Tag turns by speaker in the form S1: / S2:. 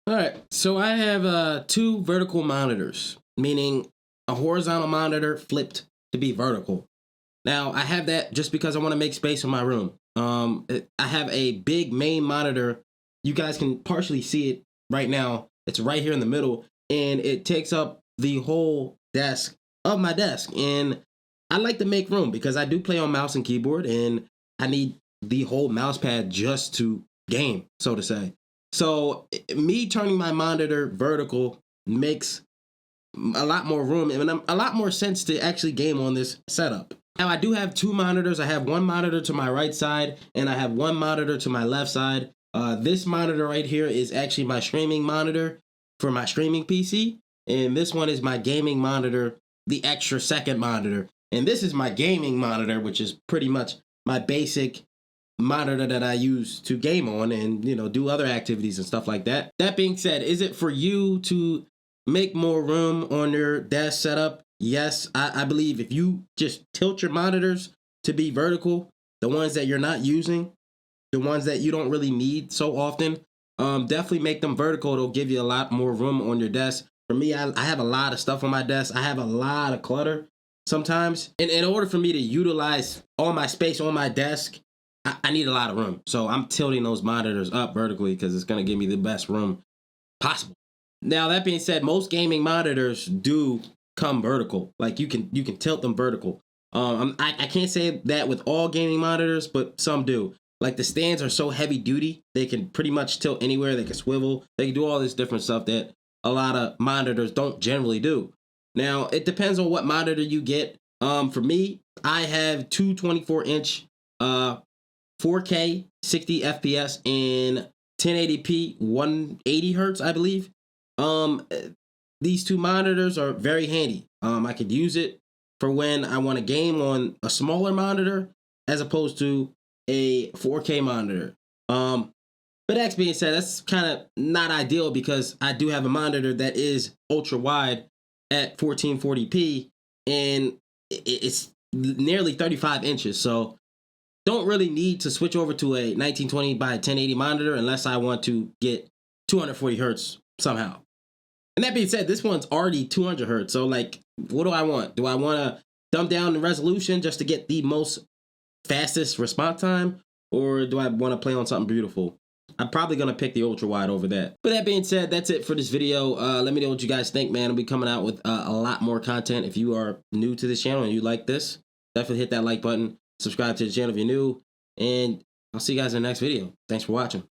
S1: All right, so I have two vertical monitors, meaning a horizontal monitor flipped to be vertical. Now, I have that just because I want to make space in my room. I have a big main monitor. You guys can partially see it right now. It's right here in the middle, and it takes up the whole desk of my desk. And I like to make room because I do play on mouse and keyboard, and I need the whole mouse pad just to game, so to say. So me turning my monitor vertical makes a lot more room and a lot more sense to actually game on this setup. Now I do have two monitors. I have one monitor to my right side and I have one monitor to my left side. This monitor right here is actually my streaming monitor for my streaming PC. And this one is my gaming monitor, the extra second monitor. And this is my gaming monitor, which is pretty much my basic monitor that I use to game on and, do other activities and stuff like that. That being said, is it for you to make more room on your desk setup? Yes, I believe if you just tilt your monitors to be vertical, the ones that you're not using, the ones that you don't really need so often, definitely make them vertical. It'll give you a lot more room on your desk. For me, I have a lot of stuff on my desk. I have a lot of clutter sometimes. And in order for me to utilize all my space on my desk, I need a lot of room. So I'm tilting those monitors up vertically because it's going to give me the best room possible. Now, that being said, most gaming monitors do come vertical. Like you can tilt them vertical. I can't say that with all gaming monitors, but some do. Like the stands are so heavy duty, they can pretty much tilt anywhere. They can swivel. They can do all this different stuff that a lot of monitors don't generally do. Now, it depends on what monitor you get. For me, I have two 24-inch 4K 60 FPS and 1080p 180 hertz, I believe. These two monitors are very handy. I could use it for when I want to game on a smaller monitor as opposed to a 4K monitor. But that being said, that's kind of not ideal because I do have a monitor that is ultra wide at 1440p and it's nearly 35 inches. So don't really need to switch over to a 1920 by 1080 monitor unless I want to get 240 hertz somehow. And that being said, this one's already 200 hertz. So like, what do I want? Do I want to dumb down the resolution just to get the most fastest response time? Or do I want to play on something beautiful? I'm probably going to pick the ultra wide over that. But that being said, that's it for this video. Let me know what you guys think, man. I'll be coming out with a lot more content. If you are new to this channel and you like this, definitely hit that like button. Subscribe to the channel if you're new. And I'll see you guys in the next video. Thanks for watching.